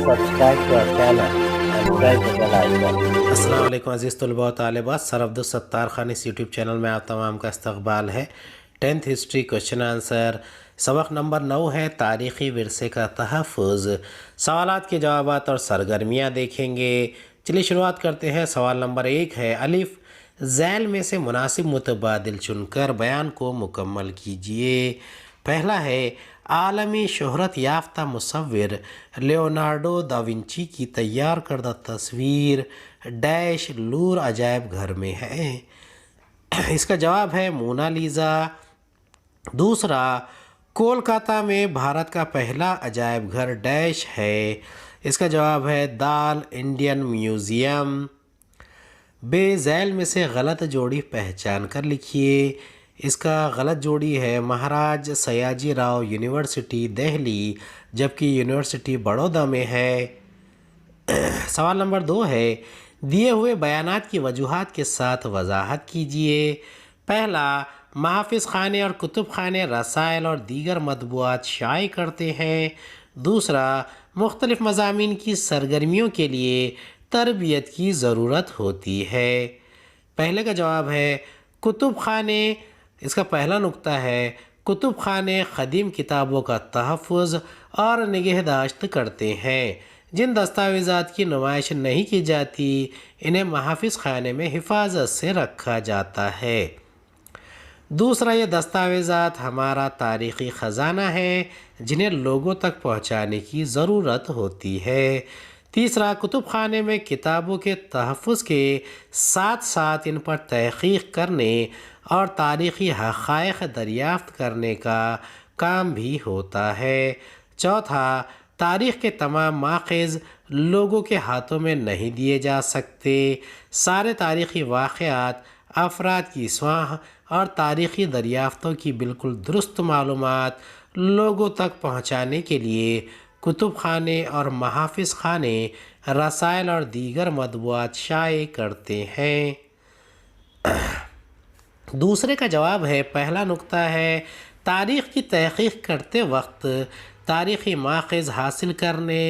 subscribe to our channel and press the bell icon. السلام علیکم عزیز طلباء و طالبات، سر عبدالستار خان اس یوٹیوب چینل میں آپ تمام کا استقبال ہے۔ 10th ہسٹری کوشچن آنسر سبق نمبر 9 ہے تاریخی ورثے کا تحفظ۔ سوالات کے جوابات اور سرگرمیاں دیکھیں گے۔ چلیے شروعات کرتے ہیں۔ سوال نمبر 1 ہے الف ذیل میں سے مناسب متبادل چن کر بیان کو مکمل کیجئے۔ پہلا ہے عالمی شہرت یافتہ مصور لیونارڈو دا ونچی کی تیار کردہ تصویر ڈیش لور عجائب گھر میں ہے۔ اس کا جواب ہے مونالیزا۔ دوسرا کولکاتہ میں بھارت کا پہلا عجائب گھر ڈیش ہے۔ اس کا جواب ہے دال انڈین میوزیم۔ بے ذیل میں سے غلط جوڑی پہچان کر لکھیے۔ اس کا غلط جوڑی ہے مہاراج سیاجی راؤ یونیورسٹی دہلی، جبکہ یونیورسٹی بڑودہ میں ہے۔ سوال نمبر 2 ہے دیے ہوئے بیانات کی وجوہات کے ساتھ وضاحت کیجیے۔ پہلا محافظ خانے اور کتب خانے رسائل اور دیگر مطبوعات شائع کرتے ہیں۔ دوسرا مختلف مضامین کی سرگرمیوں کے لیے تربیت کی ضرورت ہوتی ہے۔ پہلے کا جواب ہے کتب خانے۔ اس کا پہلا نقطہ ہے کتب خانے قدیم کتابوں کا تحفظ اور نگہداشت کرتے ہیں۔ جن دستاویزات کی نمائش نہیں کی جاتی انہیں محافظ خانے میں حفاظت سے رکھا جاتا ہے۔ دوسرا یہ دستاویزات ہمارا تاریخی خزانہ ہے جنہیں لوگوں تک پہنچانے کی ضرورت ہوتی ہے۔ تیسرا کتب خانے میں کتابوں کے تحفظ کے ساتھ ساتھ ان پر تحقیق کرنے اور تاریخی حقائق دریافت کرنے کا کام بھی ہوتا ہے۔ چوتھا تاریخ کے تمام ماخذ لوگوں کے ہاتھوں میں نہیں دیے جا سکتے۔ سارے تاریخی واقعات، افراد کی سوانح اور تاریخی دریافتوں کی بالکل درست معلومات لوگوں تک پہنچانے کے لیے کتب خانے اور محافظ خانے رسائل اور دیگر مطبوعات شائع کرتے ہیں۔ دوسرے کا جواب ہے پہلا نقطہ ہے تاریخ کی تحقیق کرتے وقت تاریخی ماخذ حاصل کرنے،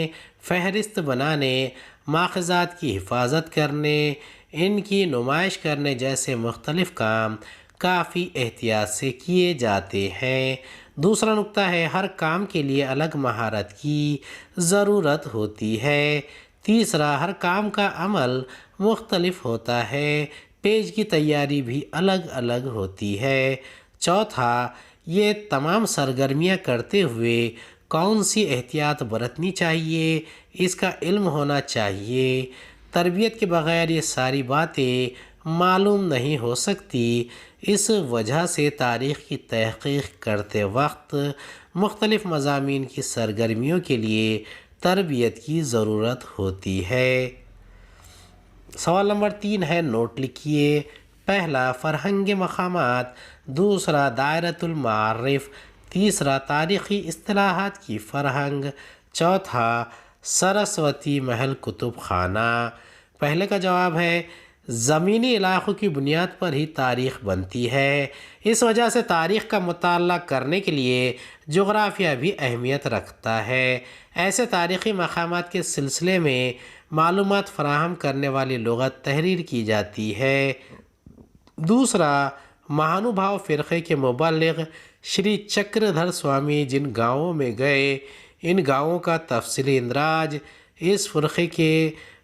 فہرست بنانے، ماخذات کی حفاظت کرنے، ان کی نمائش کرنے جیسے مختلف کام کافی احتیاط سے کیے جاتے ہیں۔ دوسرا نقطہ ہے ہر کام کے لیے الگ مہارت کی ضرورت ہوتی ہے۔ تیسرا ہر کام کا عمل مختلف ہوتا ہے، پیج کی تیاری بھی الگ الگ ہوتی ہے۔ چوتھا یہ تمام سرگرمیاں کرتے ہوئے کون سی احتیاط برتنی چاہیے اس کا علم ہونا چاہیے۔ تربیت کے بغیر یہ ساری باتیں معلوم نہیں ہو سکتی۔ اس وجہ سے تاریخ کی تحقیق کرتے وقت مختلف مضامین کی سرگرمیوں کے لیے تربیت کی ضرورت ہوتی ہے۔ سوال نمبر 3 ہے نوٹ لکھیے۔ پہلا فرہنگ مقامات، دوسرا دائرۃ المعارف، تیسرا تاریخی اصطلاحات کی فرہنگ، چوتھا سرسوتی محل کتب خانہ۔ پہلے کا جواب ہے زمینی علاقوں کی بنیاد پر ہی تاریخ بنتی ہے۔ اس وجہ سے تاریخ کا مطالعہ کرنے کے لیے جغرافیہ بھی اہمیت رکھتا ہے۔ ایسے تاریخی مقامات کے سلسلے میں معلومات فراہم کرنے والی لغت تحریر کی جاتی ہے۔ دوسرا مہانوبھاؤ فرقے کے مبلغ شری چکردھر سوامی جن گاؤں میں گئے ان گاؤں کا تفصیلی اندراج اس فرقے کے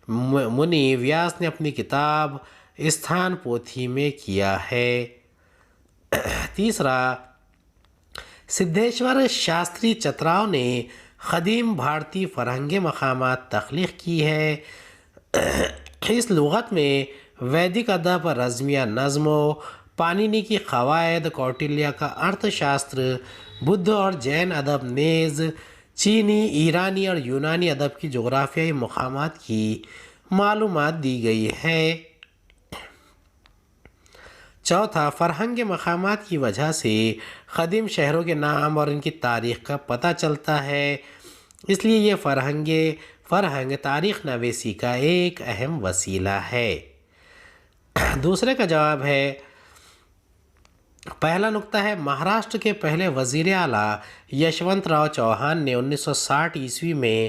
منی ویاس نے اپنی کتاب استھان پوتھی میں کیا ہے۔ تیسرا سدھیشور شاستری چتراؤ نے قدیم بھارتی فرہنگ مقامات تخلیق کی ہے۔ اس لغت میں ویدک ادب، رزمیہ نظم و پانینی کی قواعد، کوٹلیہ کا ارتھ شاستر، بدھ اور جین ادب نیز چینی، ایرانی اور یونانی ادب کی جغرافیائی مقامات کی معلومات دی گئی ہے۔ چوتھا فرہنگ مقامات کی وجہ سے قدیم شہروں کے نام اور ان کی تاریخ کا پتہ چلتا ہے، اس لیے یہ فرہنگ تاریخ نویسی کا ایک اہم وسیلہ ہے۔ دوسرے کا جواب ہے پہلا نقطہ ہے مہاراشٹر کے پہلے وزیر اعلیٰ یشونت راؤ چوہان نے 1960 عیسوی میں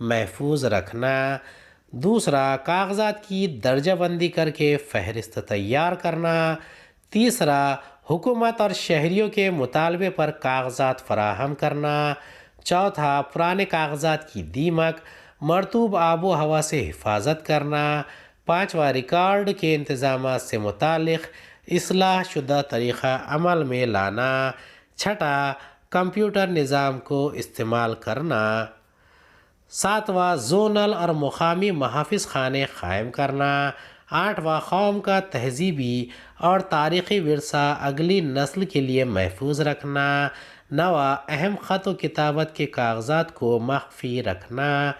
محفوظ رکھنا۔ دوسرا، کاغذات کی درجہ بندی کر کے فہرست تیار کرنا۔ تیسرا، حکومت اور شہریوں کے مطالبے پر کاغذات فراہم کرنا۔ چوتھا، پرانے کاغذات کی دیمک مرطوب آب و ہوا سے حفاظت کرنا۔ پانچواں، ریکارڈ کے انتظامات سے متعلق اصلاح شدہ طریقہ عمل میں لانا۔ چھٹا، کمپیوٹر نظام کو استعمال کرنا۔ ساتواں، زونل اور مقامی محافظ خانے قائم کرنا۔ آٹھواں، قوم کا تہذیبی اور تاریخی ورثہ اگلی نسل کے لیے محفوظ رکھنا۔ نواں، اہم خط و کتابت کے کاغذات کو مخفی رکھنا۔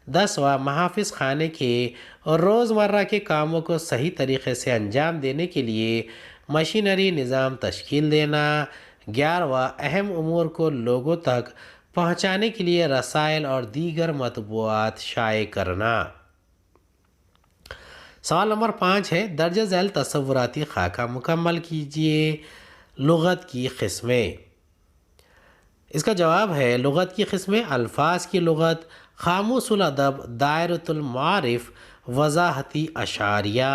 دسواں، محافظ خانے کے روزمرہ کے کاموں کو صحیح طریقے سے انجام دینے کے لیے مشینری نظام تشکیل دینا۔ گیارہواں، اہم امور کو لوگوں تک پہنچانے کے لیے رسائل اور دیگر مطبوعات شائع کرنا۔ سوال نمبر 5 ہے، درجہ ذیل تصوراتی خاکہ مکمل کیجیے۔ لغت کی قسمیں۔ اس کا جواب ہے لغت کی قسمیں: الفاظ کی لغت، قاموس الادب، دائرۃ المعارف، وضاحتی اشاریہ۔